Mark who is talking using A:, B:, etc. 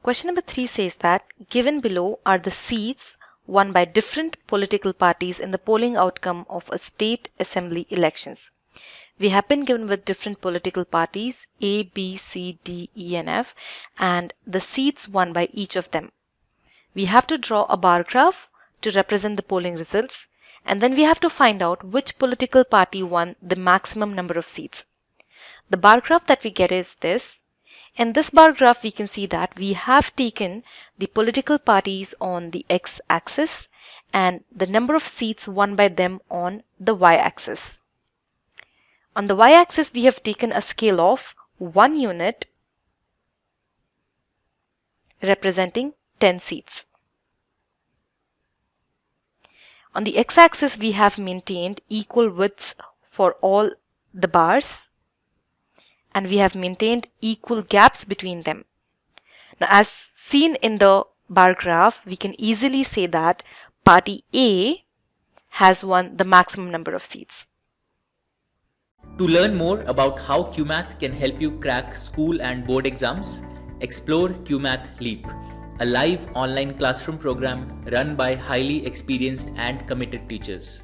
A: Question number 3 says that given below are the seats won by different political parties in the polling outcome of a state assembly elections. We have been given with different political parties A, B, C, D, E and F and the seats won by each of them. We have to draw a bar graph to represent the polling results and then we have to find out which political party won the maximum number of seats. The bar graph that we get is this. In this bar graph, we can see that we have taken the political parties on the x-axis and the number of seats won by them on the y-axis. On the y-axis, we have taken a scale of 1 unit representing 10 seats. On the x-axis, we have maintained equal widths for all the bars and we have maintained equal gaps between them. Now, as seen in the bar graph, we can easily say that party A has won the maximum number of seats.
B: To learn more about how QMath can help you crack school and board exams, explore QMath Leap, a live online classroom program run by highly experienced and committed teachers.